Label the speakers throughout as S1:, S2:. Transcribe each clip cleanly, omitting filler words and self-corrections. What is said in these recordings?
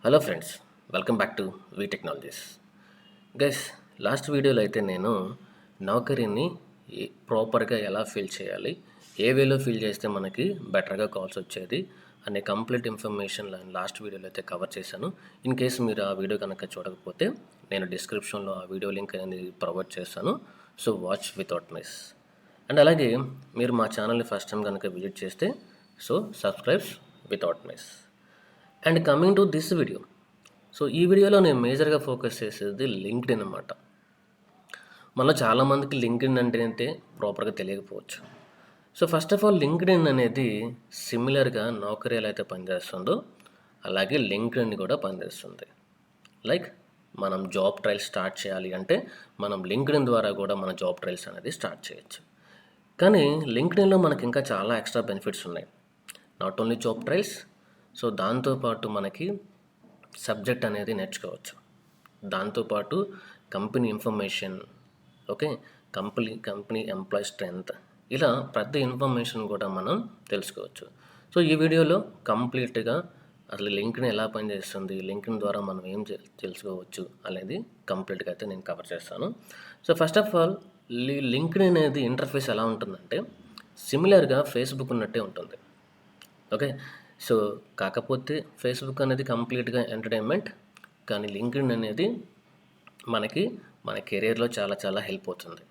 S1: Hello friends, welcome back to vtechnologies. Guys, last వీడియోలో అయితే నేను నౌకరీని ప్రాపర్గా ఎలా ఫిల్ చేయాలి, ఏ వేలో ఫిల్ చేస్తే మనకి బెటర్గా కాల్స్ వచ్చేది అనే కంప్లీట్ ఇన్ఫర్మేషన్ లాస్ట్ వీడియోలో అయితే కవర్ చేశాను. ఇన్ కేసు మీరు ఆ వీడియో కనుక చూడకపోతే నేను డిస్క్రిప్షన్లో ఆ వీడియో లింక్ అనేది ప్రొవైడ్ చేస్తాను. So watch without miss. And అలాగే మీరు మా ఛానల్ని ఫస్ట్ టైం కనుక విజిట్ చేస్తే so subscribes without miss. And coming to this video, so ఈ వీడియోలో నేను మేజర్గా ఫోకస్ చేసేది లింక్డ్ఇన్ అన్నమాట. మనలో చాలామందికి లింక్డ్ఇన్ అంటే ప్రాపర్గా తెలియకపోవచ్చు. So first of all, LinkedIn అనేది సిమిలర్గా నౌకరీ ఎలా అయితే పనిచేస్తుందో అలాగే లింక్డ్ఇన్ కూడా పనిచేస్తుంది. లైక్ మనం జాబ్ ట్రయల్స్ స్టార్ట్ చేయాలి అంటే మనం లింక్డ్ఇన్ ద్వారా కూడా మన జాబ్ ట్రయల్స్ అనేది స్టార్ట్ చేయొచ్చు. కానీ లింక్డ్ఇన్లో మనకి ఇంకా చాలా ఎక్స్ట్రా బెనిఫిట్స్ ఉన్నాయి. Not only job trials, so దాంతోపాటు మనకి సబ్జెక్ట్ అనేది నేర్చుకోవచ్చు. దాంతోపాటు company information, okay, company employee strength, ఇలా ప్రతి ఇన్ఫర్మేషన్ కూడా మనం తెలుసుకోవచ్చు. సో ఈ వీడియోలో కంప్లీట్గా అసలు లింక్డ్ఇన్ ఎలా పనిచేస్తుంది, లింక్డ్ఇన్ ద్వారా మనం ఏం తెలుసుకోవచ్చు అనేది కంప్లీట్గా అయితే నేను కవర్ చేస్తాను. So first of all, LinkedIn అనేది ఇంటర్ఫేస్ ఎలా ఉంటుందంటే సిమిలర్గా ఫేస్బుక్ ఉన్నట్టే ఉంటుంది. ఓకే, సో కాకపోతే ఫేస్బుక్ అనేది కంప్లీట్గా ఎంటర్టైన్మెంట్, కానీ లింక్డ్ఇన్ అనేది మన కెరీర్లో చాలా చాలా హెల్ప్ అవుతుంది.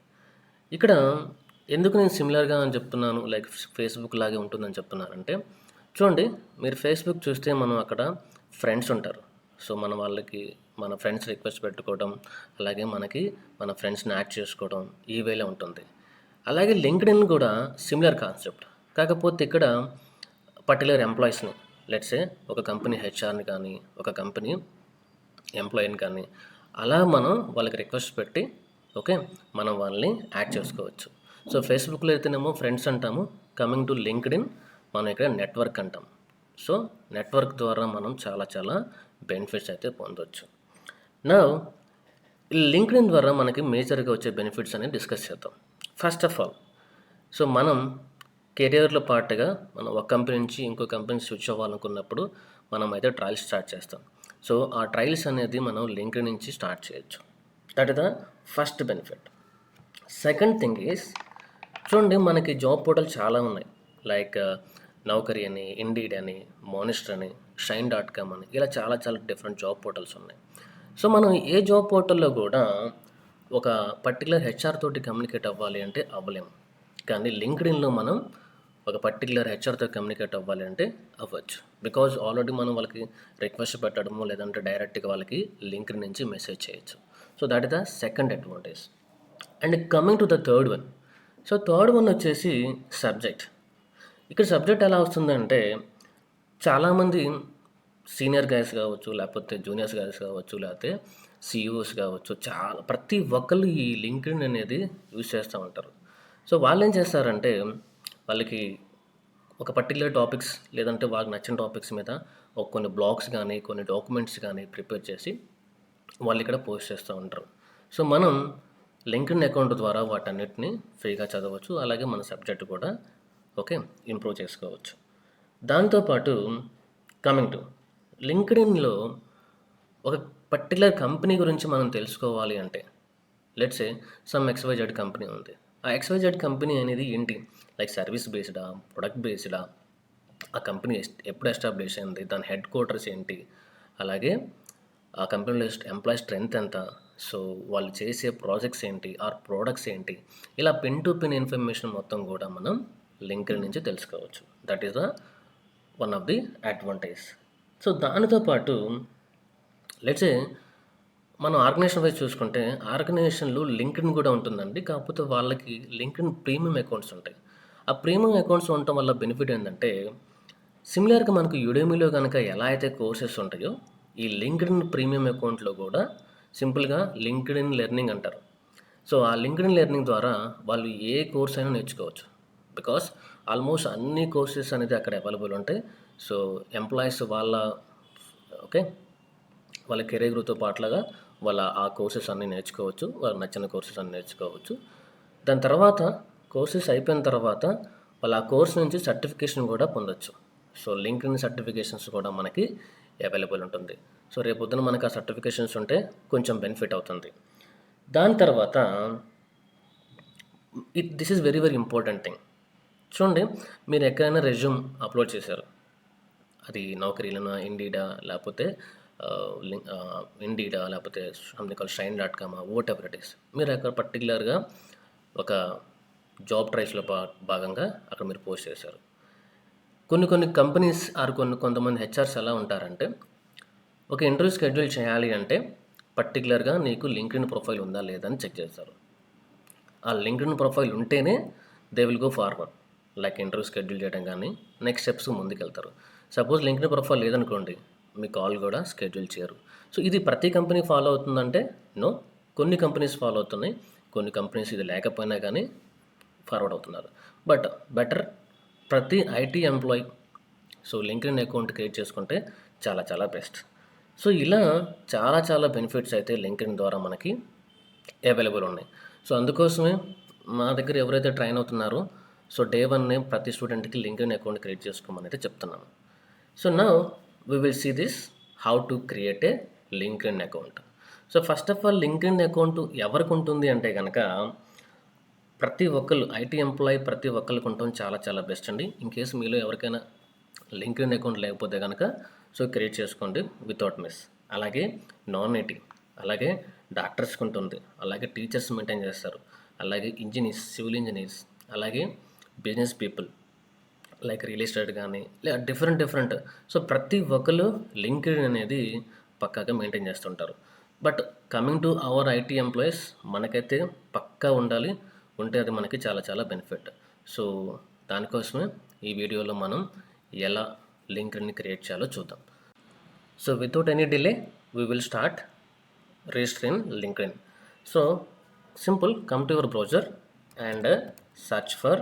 S1: ఇక్కడ ఎందుకు నేను సిమిలర్గా అని చెప్తున్నాను, లైక్ ఫేస్బుక్ లాగే ఉంటుందని చెప్తున్నానంటే, చూడండి, మీరు ఫేస్బుక్ చూస్తే మనం అక్కడ ఫ్రెండ్స్ ఉంటారు. సో మన ఫ్రెండ్స్ రిక్వెస్ట్ పెట్టుకోవడం, అలాగే మన ఫ్రెండ్స్ని యాడ్ చేసుకోవడం, ఈ వేలో ఉంటుంది. అలాగే లింక్డ్ఇన్ కూడా సిమిలర్ కాన్సెప్ట్. కాకపోతే ఇక్కడ పర్టికులర్ ఎంప్లాయీస్ని, లెట్సే ఒక కంపెనీ హెచ్ఆర్ని కానీ ఒక కంపెనీ ఎంప్లాయీని కానీ అలా మనం వాళ్ళకి రిక్వెస్ట్ పెట్టి ఓకే మనం వాళ్ళని యాడ్ చేసుకోవచ్చు. సో ఫేస్బుక్లో అయితేనేమో ఫ్రెండ్స్ అంటాము, కమింగ్ టు లింక్డ్ఇన్ మనం ఇక్కడ నెట్వర్క్ అంటాం. సో నెట్వర్క్ ద్వారా మనం చాలా చాలా బెనిఫిట్స్ అయితే పొందవచ్చు. నా లింక్డ్ఇన్ ద్వారా మనకి మేజర్గా వచ్చే బెనిఫిట్స్ అనేది డిస్కస్ చేద్దాం. ఫస్ట్ ఆఫ్ ఆల్, సో మనం కెరియర్లో పాటుగా మనం ఒక కంపెనీ నుంచి ఇంకో కంపెనీ స్విచ్ అవ్వాలనుకున్నప్పుడు మనం అయితే ట్రయల్స్ స్టార్ట్ చేస్తాం. సో ఆ ట్రయల్స్ అనేది మనం లింక్డ్ఇన్ నుంచి స్టార్ట్ చేయొచ్చు. That is the first benefit. Second thing is, చూడండి, మనకి జాబ్ పోర్టల్ చాలా ఉన్నాయి. లైక్ నౌకరీ అని, ఇండీడ్ అని, మానిస్టర్ అని, షైన్.com అని, ఇలా చాలా చాలా డిఫరెంట్ జాబ్ పోర్టల్స్ ఉన్నాయి. సో మనం ఏ జాబ్ పోర్టల్లో కూడా ఒక పర్టికులర్ హెచ్ఆర్ తోటి కమ్యూనికేట్ అవ్వాలి అంటే అవ్వలేము. కానీ లింక్డ్ఇన్లో మనం ఒక పర్టికులర్ హెచ్ఆర్తో కమ్యూనికేట్ అవ్వాలి అంటే అవ్వచ్చు. బికాజ్ ఆల్రెడీ మనం వాళ్ళకి రిక్వెస్ట్ పెట్టడము, లేదంటే డైరెక్ట్గా వాళ్ళకి లింక్డ్ఇన్ నుంచి మెసేజ్ చేయొచ్చు. So that is the second advantage. And coming to the third one, so third one వచ్చేసి సబ్జెక్ట్. ఇక్కడ సబ్జెక్ట్ ఎలా వస్తుందంటే, చాలామంది సీనియర్ గైస్ కావచ్చు, లేకపోతే జూనియర్స్ గైస్ కావచ్చు, లేకపోతే సిఇఓస్ కావచ్చు, ప్రతి ఒక్కళ్ళు ఈ లింక్డ్ఇన్ అనేది యూజ్ చేస్తూ ఉంటారు. సో వాళ్ళు ఏం చేస్తారంటే, వాళ్ళకి ఒక పర్టికులర్ టాపిక్స్ లేదంటే వాళ్ళకి నచ్చిన టాపిక్స్ మీద కొన్ని బ్లాగ్స్ కానీ కొన్ని డాక్యుమెంట్స్ కానీ ప్రిపేర్ చేసి వాళ్ళు ఇక్కడ పోస్ట్ చేస్తూ ఉంటారు. సో మనం లింక్డ్ఇన్ అకౌంట్ ద్వారా వాటన్నిటిని ఫ్రీగా చదవచ్చు, అలాగే మన సబ్జెక్ట్ కూడా ఓకే ఇంప్రూవ్ చేసుకోవచ్చు. దాంతోపాటు కమింగ్ టు లింక్డ్ఇన్లో ఒక పర్టికులర్ కంపెనీ గురించి మనం తెలుసుకోవాలి అంటే, లెట్సే సమ్ XYZ కంపెనీ ఉంది. ఆ XYZ కంపెనీ అనేది ఏంటి, లైక్ సర్వీస్ బేస్డా, ప్రొడక్ట్ బేస్డా, ఆ కంపెనీ ఎప్పుడు ఎస్టాబ్లిష్ అయింది, దాని హెడ్ క్వార్టర్స్ ఏంటి, అలాగే ఆ కంపెనీలో ఎంప్లాయీ స్ట్రెంత్ ఎంత, సో వాళ్ళు చేసే ప్రాజెక్ట్స్ ఏంటి, ఆర్ ప్రోడక్ట్స్ ఏంటి, ఇలా పిన్ టు పిన్ ఇన్ఫర్మేషన్ మొత్తం కూడా మనం లింక్డ్ఇన్ నుంచి తెలుసుకోవచ్చు. That is the one of the advantage. So దానితో పాటు లెట్సే మనం ఆర్గనైజేషన్ వైజ్ చూసుకుంటే, ఆర్గనైజేషన్లో లింక్డ్ఇన్ కూడా ఉంటుందండి. కాకపోతే వాళ్ళకి లింక్డ్ఇన్ ప్రీమియం అకౌంట్స్ ఉంటాయి. ఆ ప్రీమియం అకౌంట్స్ ఉండటం వల్ల బెనిఫిట్ ఏంటంటే, సిమిలర్గా మనకు యుడెమీలో కనుక ఎలా అయితే కోర్సెస్ ఉంటాయో, ఈ లింక్డ్ఇన్ ప్రీమియం అకౌంట్లో కూడా సింపుల్గా లింక్డ్ఇన్ లెర్నింగ్ అంటారు. సో ఆ లింక్డ్ఇన్ లెర్నింగ్ ద్వారా వాళ్ళు ఏ కోర్స్ అయినా నేర్చుకోవచ్చు. బికాస్ ఆల్మోస్ట్ అన్ని కోర్సెస్ అనేది అక్కడ అవైలబుల్ ఉంటాయి. సో ఎంప్లాయీస్ ఓకే వాళ్ళ కెరీర్ గ్రోత్తో పాటుగా వాళ్ళ ఆ కోర్సెస్ అన్నీ నేర్చుకోవచ్చు, వాళ్ళకి నచ్చిన కోర్సెస్ అన్నీ నేర్చుకోవచ్చు. దాని తర్వాత కోర్సెస్ అయిపోయిన తర్వాత వాళ్ళు ఆ కోర్స్ నుంచి సర్టిఫికేషన్ కూడా పొందొచ్చు. సో లింక్డ్ఇన్ సర్టిఫికేషన్స్ కూడా మనకి అవైలబుల్ ఉంటుంది. సో రేపొద్దున మనకు ఆ సర్టిఫికేషన్స్ ఉంటే కొంచెం బెనిఫిట్ అవుతుంది. దాని తర్వాత this is very very important thing. చూడండి, మీరు ఎక్కడైనా రెజ్యూమ్ అప్లోడ్ చేశారు, అది నౌకరీలోనా, ఇండీడా, లేకపోతే ఇండీడా, లేకపోతే something call Shine dot com, whatever it is. మీరు అక్కడ పర్టికులర్గా ఒక జాబ్ ట్రైస్లో భాగంగా అక్కడ మీరు పోస్ట్ చేశారు. కొన్ని కంపెనీస్ ఆర్ కొంతమంది హెచ్ఆర్స్ ఎలా ఉంటారంటే, ఒక ఇంటర్వ్యూ షెడ్యూల్ చేయాలి అంటే పర్టికులర్గా నీకు లింక్డ్ఇన్ ప్రొఫైల్ ఉందా లేదా అని చెక్ చేస్తారు. ఆ లింక్డ్ఇన్ ప్రొఫైల్ ఉంటేనే they will go forward, like interview schedule చేయడం కానీ నెక్స్ట్ స్టెప్స్ ముందుకెళ్తారు. సపోజ్ లింక్డ్ఇన్ ప్రొఫైల్ లేదనుకోండి, మీ కాల్ కూడా షెడ్యూల్ చేయరు. సో ఇది ప్రతి కంపెనీ ఫాలో అవుతుందంటే నో, కొన్ని కంపెనీస్ ఫాలో అవుతున్నాయి, కొన్ని కంపెనీస్ ఇది లేకపోయినా కానీ ఫార్వర్డ్ అవుతున్నారు. బట్ బెటర్ ప్రతి IT employee so LinkedIn account create చేసుకుంటే చాలా చాలా బెస్ట్. సో ఇలా చాలా బెనిఫిట్స్ అయితే లింక్డ్ఇన్ ద్వారా మనకి అవైలబుల్ ఉన్నాయి. సో అందుకోసమే మా దగ్గర ఎవరైతే ట్రైన్ అవుతున్నారో సో డే 1 ప్రతి స్టూడెంట్కి లింక్డ్ఇన్ అకౌంట్ క్రియేట్ చేసుకోమని అయితే చెప్తున్నాము. So now we will see this how to create a LinkedIn account. So first of all LinkedIn account ఎవరికి ఉంటుంది అంటే కనుక ప్రతి ఒక్కరు ఐటీ ఎంప్లాయీ ప్రతి ఒక్కరికి ఉండటం చాలా బెస్ట్ అండి. ఇన్ కేసు మీలో ఎవరికైనా లింక్డ్ఇన్ అకౌంట్ లేకపోతే కనుక సో క్రియేట్ చేసుకోండి వితౌట్ మిస్. అలాగే నాన్ ఐటీ, అలాగే డాక్టర్స్కి ఉంటుంది, అలాగే టీచర్స్ మెయింటైన్ చేస్తారు, అలాగే ఇంజనీర్స్, సివిల్ ఇంజనీర్స్, అలాగే business people like real estate కానీ లేదా డిఫరెంట్. సో ప్రతి ఒక్కరు లింక్డ్ఇన్ అనేది పక్కాగా మెయింటైన్ చేస్తుంటారు. But coming to our IT employees, మనకైతే పక్కా ఉండాలి, ఉంటే అది మనకి చాలా బెనిఫిట్. సో దానికోసమే ఈ వీడియోలో మనం ఎలా లింక్డ్ఇన్ని క్రియేట్ చేయాలో చూద్దాం. So without any delay we will start registering LinkedIn. So simple, come to your browser and search for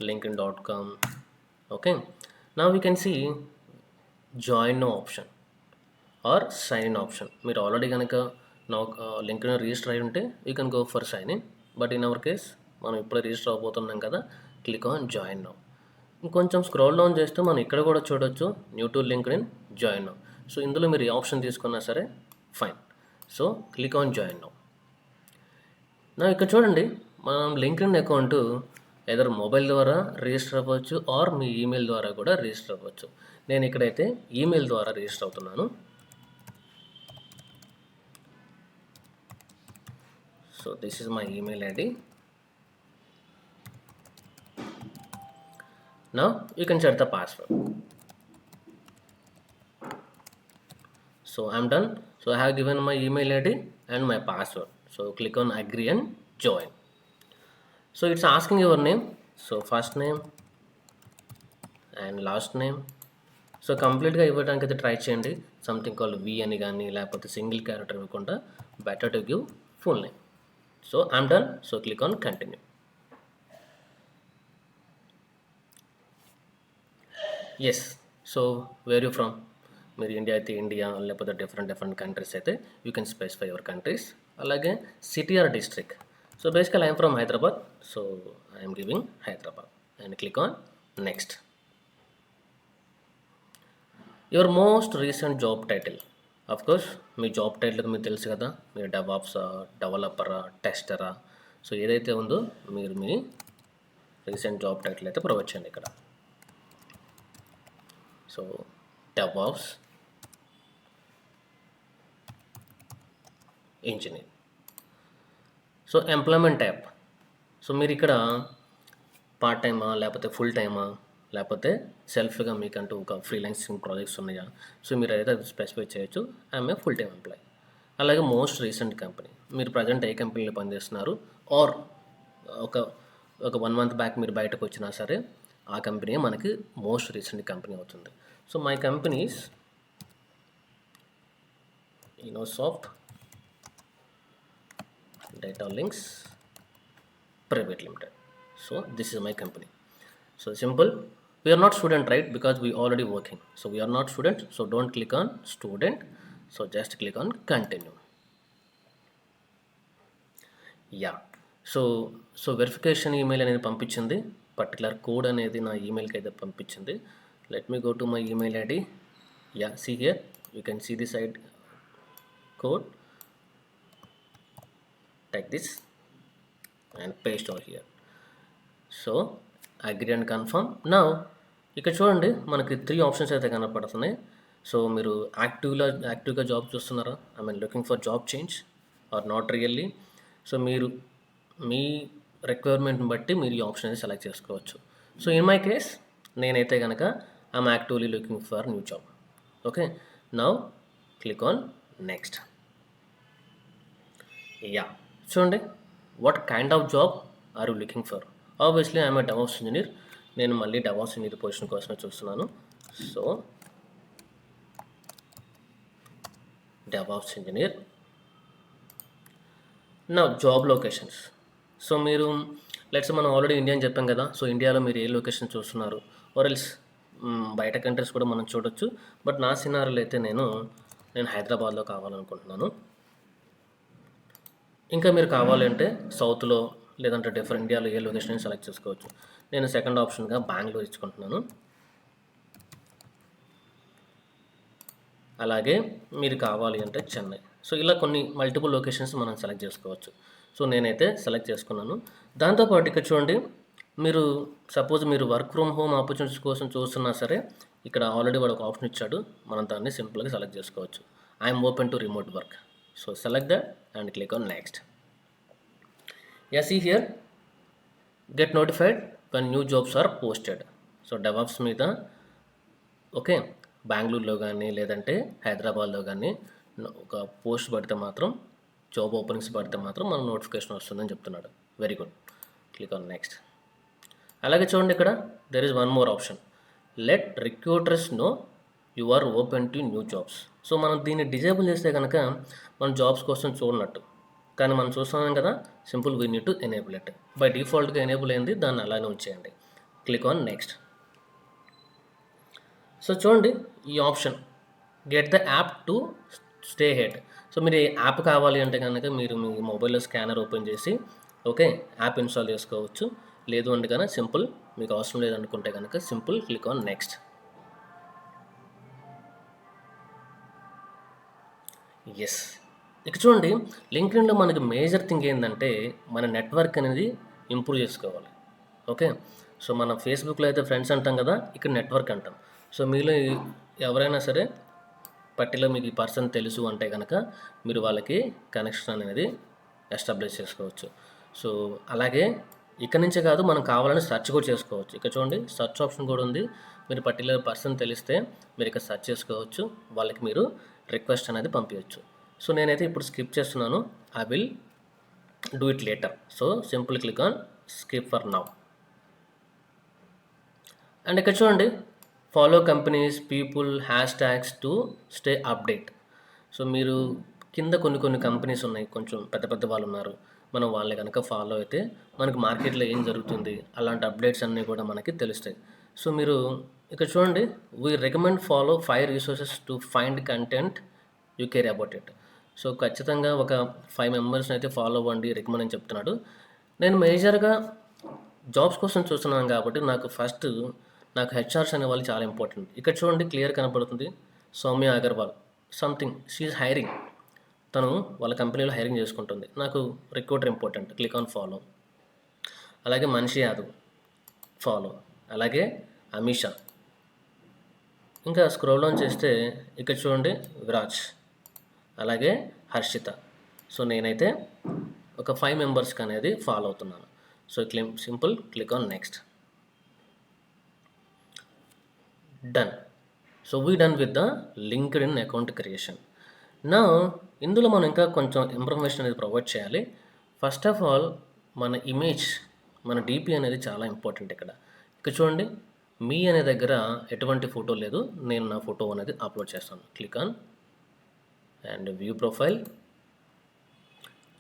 S1: linkedin.com. Okay, now we can see join now option or sign in option. మీరు already కనుక LinkedIn register అయి ఉంటే you can go for sign in, but in our case మనం ఇప్పుడే register అవబోతున్నాం కదా, click on join now. ఇంకొంచెం scroll down చేస్తే మనం ఇక్కడ కూడా చూడొచ్చు new to LinkedIn join now. So ఇందులో మీరు ఏ ఆప్షన్ తీసుకున్నా సరే fine. So click on join now. నా ఇక్కడ చూడండి, మనం లింక్డ్ఇన్ అకౌంట్ ఏదర్ మొబైల్ ద్వారా రిజిస్టర్ అవ్వచ్చు ఆర్ మీ ఈమెయిల్ ద్వారా కూడా రిజిస్టర్ అవ్వచ్చు. నేను ఇక్కడైతే ఈమెయిల్ ద్వారా రిజిస్టర్ అవుతున్నాను. So this is my email ID. Now you can set the password. So I'm done. So I have given my email ID and my password. So click on agree and join. So it's asking your name. So first name and last name. So కంప్లీట్గా ఇవ్వడానికి అయితే try చేయండి. Something called వి అని కానీ లేకపోతే single character ఇవ్వకుండా better to give full name. So I'm done. So click on continue. Yes. So where you from, మీరు India అయితే ఇండియా, లేకపోతే డిఫరెంట్ కంట్రీస్ అయితే you can specify your countries. అలాగే city or district. So basically I'm from Hyderabad, so I'm giving Hyderabad and click on next. Your most recent job title. Of course మీ job title మీకు తెలుసు కదా, మీరు డెవాప్సా, డెవలపరా, టెస్టరా, so ఏదైతే ఉందో మీరు మీ రీసెంట్ జాబ్ టైటిల్ అయితే ప్రొవైడ్ చేయండి ఇక్కడ. So DevOps engineer. So employment type. So మీరు ఇక్కడ పార్ట్ టైమా లేకపోతే ఫుల్ టైమా లేకపోతే సెల్ఫ్గా మీకంటూ ఒక ఫ్రీలాన్సింగ్ ప్రాజెక్ట్స్ ఉన్నాయా, సో మీరు అయితే స్పెసిఫై చేయొచ్చు. I'm a full time employee. అలాగే మోస్ట్ రీసెంట్ కంపెనీ, మీరు ప్రజెంట్ ఏ కంపెనీలో పనిచేస్తున్నారు ఆర్ ఒక 1 month బ్యాక్ మీరు బయటకు వచ్చినా సరే ఆ కంపెనీ మనకి మోస్ట్ రీసెంట్ కంపెనీ అవుతుంది. So my companies Innosoft Data Links Private Limited. So this is my company. So simple. We are not student, right? Because we already working. So we are not student. So don't click on student. So just click on continue. Yeah. So verification email అనేది పంపించింది. Particular code అనేది నా ఈమెయిల్కి అయితే పంపించింది. Let me go to my email ID. Yeah, see here. You can see the side code, take this and paste over here. So agree and confirm. నా ఇక్కడ చూడండి మనకి 3 ఆప్షన్స్ అయితే కనపడుతున్నాయి. సో మీరు యాక్టివ్గా జాబ్ చూస్తున్నారా, I mean looking for job change or not really. So మీరు మీ రిక్వైర్మెంట్ని బట్టి మీరు ఈ ఆప్షన్ అనేది సెలెక్ట్ చేసుకోవచ్చు. సో ఇన్ మై కేస్ నేనైతే కనుక I'm actively looking for new job. Okay, now click on next. Yeah, చూడండి what kind of job are you looking for. Obviously I'm a DevOps engineer. నేను మళ్ళీ DevOps engineer position కోసమే చూస్తున్నాను. So DevOps engineer. నా job locations. So మీరు let's మనం already India అని చెప్పాం కదా. సో ఇండియాలో మీరు ఏ లొకేషన్ చూస్తున్నారు, ఆర్ ఎల్స్ బయట కంట్రీస్ కూడా మనం చూడొచ్చు. బట్ నా సినారీలో అయితే నేను హైదరాబాద్లో కావాలనుకుంటున్నాను. ఇంకా మీరు కావాలంటే సౌత్లో లేదంటే డిఫరెంట్ ఇండియాలో ఏ లొకేషన్ సెలెక్ట్ చేసుకోవచ్చు. నేను సెకండ్ ఆప్షన్గా బెంగళూరు ఇచ్చుకుంటున్నాను. అలాగే మీరు కావాలి అంటే చెన్నై. సో ఇలా కొన్ని మల్టిపుల్ లొకేషన్స్ మనం సెలెక్ట్ చేసుకోవచ్చు. సో నేనైతే సెలెక్ట్ చేసుకున్నాను. దాంతోపాటు ఇక్కడ చూడండి, మీరు సపోజ్ మీరు వర్క్ ఫ్రమ్ హోమ్ ఆపర్చునిటీస్ కోసం చూస్తున్నా సరే ఇక్కడ ఆల్రెడీ వాడు ఒక ఆప్షన్ ఇచ్చాడు. మనం దాన్ని సింపుల్గా సెలెక్ట్ చేసుకోవచ్చు. I'm open to remote work. So select that and click on next. Yeah, see here get notified when new jobs are posted. So DevOps మీద ఓకే బెంగళూరులో కానీ లేదంటే హైదరాబాద్లో కానీ ఒక పోస్ట్ పడితే మాత్రం, జాబ్ ఓపెనింగ్స్ పడితే మాత్రం మనకు నోటిఫికేషన్ వస్తుందని చెప్తున్నాడు. Very good, click on next. అలాగే చూడండి ఇక్కడ there is one more option, let recruiters know you are open to new jobs. So మనం దీన్ని డిజేబుల్ చేస్తే కనుక మనం జాబ్స్ కోసం చూడనట్టు, కానీ మనం చూస్తున్నాం కదా, simple we need to enable it. By డిఫాల్ట్గా ఎనేబుల్ అయింది, దాన్ని అలానే ఉంచేయండి. Click on next. సో చూడండి ఈ option get the app to stay head. So మీరు యాప్ కావాలి అంటే కనుక మీరు మీ మొబైల్లో స్కానర్ ఓపెన్ చేసి ఓకే యాప్ ఇన్స్టాల్ చేసుకోవచ్చు. లేదు అంటే కనుక సింపుల్, మీకు అవసరం లేదనుకుంటే కనుక simple click on next. Yes, ఇక చూడండి లింక్డ్ఇన్లో మనకి మేజర్ థింగ్ ఏంటంటే మన నెట్వర్క్ అనేది ఇంప్రూవ్ చేసుకోవాలి. ఓకే, సో మన ఫేస్బుక్లో అయితే ఫ్రెండ్స్ అంటాం కదా, ఇక్కడ నెట్వర్క్ అంటాం. సో మీలో ఎవరైనా సరే పట్టిలో మీకు ఈ పర్సన్ తెలుసు అంటే కనుక మీరు వాళ్ళకి కనెక్షన్ అనేది ఎస్టాబ్లిష్ చేసుకోవచ్చు. సో అలాగే ఇక్కడ నుంచే కాదు, మనం కావాలని సెర్చ్ కూడా చేసుకోవచ్చు. ఇక్కడ చూడండి సెర్చ్ ఆప్షన్ కూడా ఉంది. మీరు పర్టికులర్ పర్సన్ తెలిస్తే మీరు ఇక్కడ సెర్చ్ చేసుకోవచ్చు, వాళ్ళకి మీరు రిక్వెస్ట్ అనేది పంపించవచ్చు. సో నేనైతే ఇప్పుడు స్కిప్ చేస్తున్నాను. I will do it later. So simple click on skip for now. And ఇక్కడ చూడండి follow companies, people, hash tags to stay update. So మీరు కింద కొన్ని కంపెనీస్ ఉన్నాయి, కొంచెం పెద్ద పెద్ద వాళ్ళు ఉన్నారు. మనం వాళ్ళని కనుక ఫాలో అయితే మనకు మార్కెట్లో ఏం జరుగుతుంది అలాంటి అప్డేట్స్ అన్నీ కూడా మనకి తెలుస్తాయి. సో మీరు ఇక్కడ చూడండి, we recommend follow 5 resources to find content you care about it. So ఖచ్చితంగా ఒక 5 మెంబర్స్ని అయితే ఫాలో అవ్వండి రికమెండ్ అని చెప్తున్నాడు. నేను మేజర్గా జాబ్స్ కోసం చూస్తున్నాను కాబట్టి నాకు హెచ్ఆర్స్ అనే వాళ్ళు చాలా ఇంపార్టెంట్. ఇక్కడ చూడండి క్లియర్ కనపడుతుంది, Soumya Agarwal something, she's hiring. తను వాళ్ళ కంపెనీలో హైరింగ్ చేసుకుంటుంది. నాకు recruiter important, click on follow. అలాగే మనిషి యాదవ్ ఫాలో, అలాగే అమిషా. ఇంకా స్క్రోల్ డౌన్ చేస్తే ఇక్కడ చూడండి విరాజ్, అలాగే హర్షిత. సో నేనైతే ఒక 5 మెంబర్స్కి అనేది ఫాలో అవుతున్నాను. So simple click on next. Done. So we done with the LinkedIn account creation. నా ఇందులో మనం ఇంకా కొంచెం ఇన్ఫర్మేషన్ అనేది ప్రొవైడ్ చేయాలి. ఫస్ట్ ఆఫ్ ఆల్ మన ఇమేజ్, మన డిపి అనేది చాలా ఇంపార్టెంట్. ఇక్కడ చూడండి మీ అనే దగ్గర ఎటువంటి ఫోటో లేదు, నేను నా ఫోటో అనేది అప్లోడ్ చేస్తాను. Click on and view profile.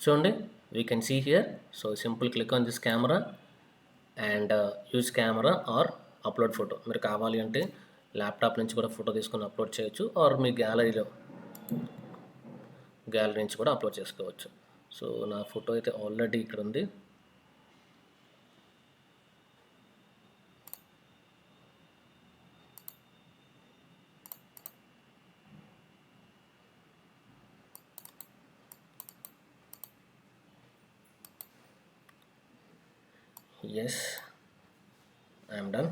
S1: చూడండి we can see here. So simple click on this camera and use camera or upload photo. మీరు కావాలి అంటే ల్యాప్టాప్ నుంచి కూడా ఫోటో తీసుకొని అప్లోడ్ చేయొచ్చు, ఆర్ మీ గ్యాలరీ నుంచి కూడా అప్లోడ్ చేసుకోవచ్చు. సో నా ఫోటో అయితే ఆల్రెడీ ఇక్కడ ఉంది. yes, I am done.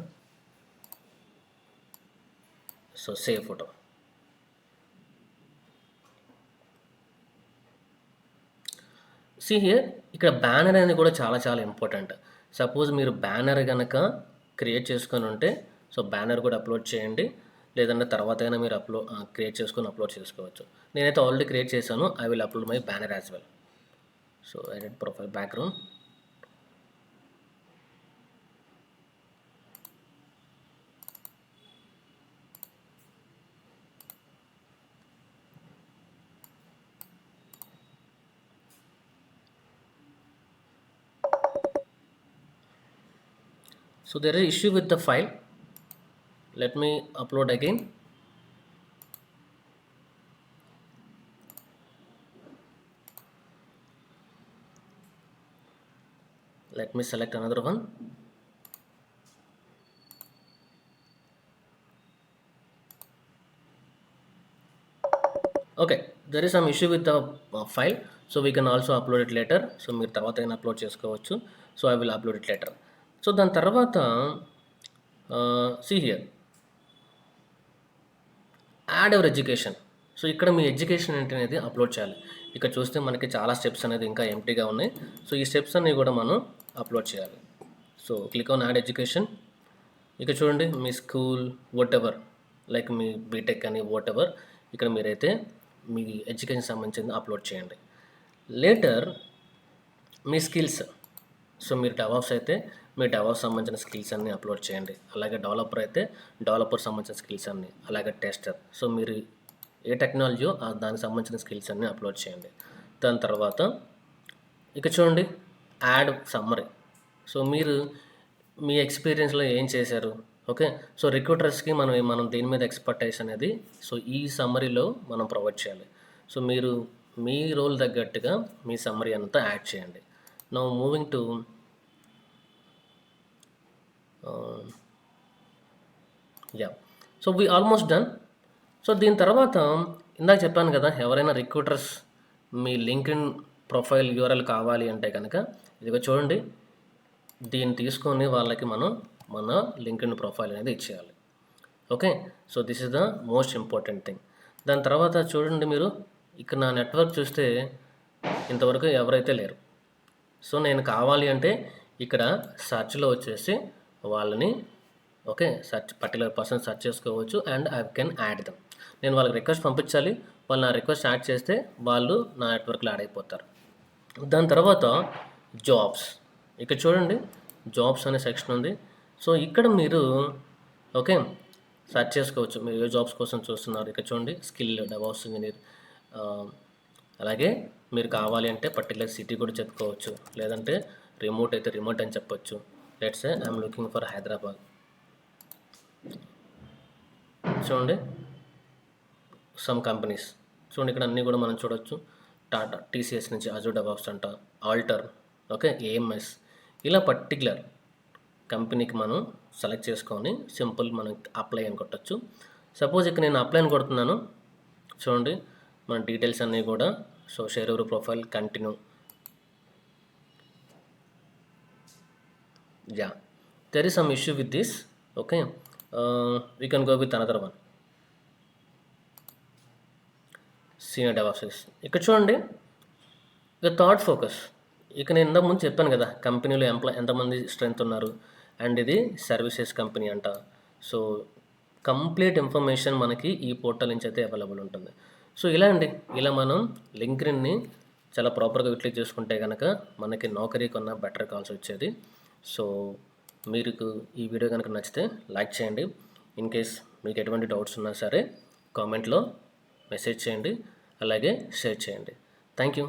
S1: So save photo. See here, ఇక్కడ బ్యానర్ అనేది కూడా చాలా చాలా ఇంపార్టెంట్. సపోజ్ మీరు బ్యానర్ కనుక క్రియేట్ చేసుకొని ఉంటే సో బ్యానర్ కూడా అప్లోడ్ చేయండి, లేదంటే తర్వాత అయినా మీరు క్రియేట్ చేసుకొని అప్లోడ్ చేసుకోవచ్చు. నేనైతే ఆల్రెడీ క్రియేట్ చేశాను. I will upload my banner as well. So edit profile background. So there is issue with the file. Let me upload again. Let me select another one. Okay, there is some issue with the file, so we can also upload it later. So మీరు తర్వాత అయినా upload చేసుకోవచ్చు. So I will upload it later. So దాని తర్వాత see here, add our education. So ఇక్కడ మీ education ఏంటి అనేది అప్లోడ్ చేయాలి. ఇక్కడ చూస్తే మనకి చాలా స్టెప్స్ అనేది ఇంకా ఎంటీగా ఉన్నాయి. సో ఈ స్టెప్స్ అన్నీ కూడా మనం అప్లోడ్ చేయాలి. So click on add education. ఇక్కడ చూడండి, మీ స్కూల్ వాట్ ఎవర్, లైక్ మీ బీటెక్ అని వాట్ ఎవర్, ఇక్కడ మీరైతే మీ ఎడ్యుకేషన్ సంబంధించింది అప్లోడ్ చేయండి. లేటర్ మీ స్కిల్స్. సో మీరు డెవాప్స్ అయితే మీ డెవాప్స్ సంబంధించిన స్కిల్స్ అన్నీ అప్లోడ్ చేయండి. అలాగే డెవలపర్ అయితే డెవలపర్ సంబంధించిన స్కిల్స్ అన్నీ, అలాగే టెస్టర్. సో మీరు ఏ టెక్నాలజీయో దానికి సంబంధించిన స్కిల్స్ అన్నీ అప్లోడ్ చేయండి. దాని తర్వాత ఇక చూడండి, యాడ్ సమ్మరీ. సో మీరు మీ ఎక్స్పీరియన్స్లో ఏం చేశారు, ఓకే. సో రిక్రూటర్స్కి మనం దేని మీద ఎక్స్పర్టైజ్ అనేది సో ఈ సమ్మరీలో మనం ప్రొవైడ్ చేయాలి. సో మీరు మీ రోల్ తగ్గట్టుగా మీ సమ్మరీ అంతా యాడ్ చేయండి. Now moving to yeah. So we almost done. So దీని తర్వాత ఇందాక చెప్పాను కదా, ఎవరైనా రిక్రూటర్స్ మీ లింక్డ్ఇన్ ప్రొఫైల్ యూఆర్ఎల్ కావాలి అంటే కనుక ఇదిగో చూడండి, దీన్ని తీసుకొని వాళ్ళకి మన లింక్డ్ఇన్ ప్రొఫైల్ అనేది ఇచ్చేయాలి. Okay. So this is the most important thing. దాని తర్వాత చూడండి, మీరు ఇక్కడ నా నెట్వర్క్ చూస్తే ఇంతవరకు ఎవరైతే లేరు. సో నేను కావాలి అంటే ఇక్కడ సర్చ్లో వచ్చేసి వాళ్ళని ఓకే పర్టికులర్ పర్సన్ సెర్చ్ చేసుకోవచ్చు and I can add them. నేను వాళ్ళకి రిక్వెస్ట్ పంపించాలి, వాళ్ళు నా రిక్వెస్ట్ యాడ్ చేస్తే వాళ్ళు నా నెట్వర్క్లో యాడ్ అయిపోతారు. దాని తర్వాత జాబ్స్. ఇక్కడ చూడండి, జాబ్స్ అనే సెక్షన్ ఉంది. సో ఇక్కడ మీరు ఓకే సెర్చ్ చేసుకోవచ్చు, మీరు ఏ జాబ్స్ కోసం చూస్తున్నారు. ఇక్కడ చూడండి, స్కిల్ డెవాప్స్ ఇంజనీర్. అలాగే మీరు కావాలి అంటే పర్టికులర్ సిటీ కూడా చెప్పుకోవచ్చు, లేదంటే రిమోట్ అయితే రిమోట్ అని చెప్పొచ్చు. Let's say I'm looking for Hyderabad. చూడండి సమ్ కంపెనీస్, చూడండి ఇక్కడ అన్నీ కూడా మనం చూడొచ్చు. టాటా, టీసీఎస్ నుంచి అజూర్ డెవాప్స్ అంట, ఆల్టర్, ఓకే, ఏఎంఎస్. ఇలా పర్టికులర్ కంపెనీకి మనం సెలెక్ట్ చేసుకొని సింపుల్ మనం అప్లై అని కొట్టచ్చు. సపోజ్ ఇక్కడ నేను అప్లై అని కొడుతున్నాను. చూడండి మన డీటెయిల్స్ అన్నీ కూడా. So share your profile, continue. Yeah, there is some issue with this. Okay, we can go with another one. Senior DevOps. ఇక్కడ చూడండి, ఇక థాట్ ఫోకస్. ఇక నేను ఇంతకు ముందు చెప్పాను కదా, కంపెనీలో ఎంతమంది స్ట్రెంత్ ఉన్నారు, అండ్ ఇది సర్వీసెస్ కంపెనీ అంట. సో కంప్లీట్ ఇన్ఫర్మేషన్ మనకి ఈ పోర్టల్ నుంచి అయితే అవైలబుల్ ఉంటుంది. సో ఇలా అండి, ఇలా మనం లింక్డ్ఇన్ని చాలా ప్రాపర్గా యూటిలైజ్ చేసుకుంటే కనుక మనకి నౌకరీకి ఉన్న బెటర్ కాల్స్ వచ్చేది. సో మీకు ఈ వీడియో కనుక నచ్చితే లైక్ చేయండి. ఇన్ కేస్ మీకు ఎటువంటి డౌట్స్ ఉన్నా సరే కామెంట్లో మెసేజ్ చేయండి, అలాగే షేర్ చేయండి. Thank you.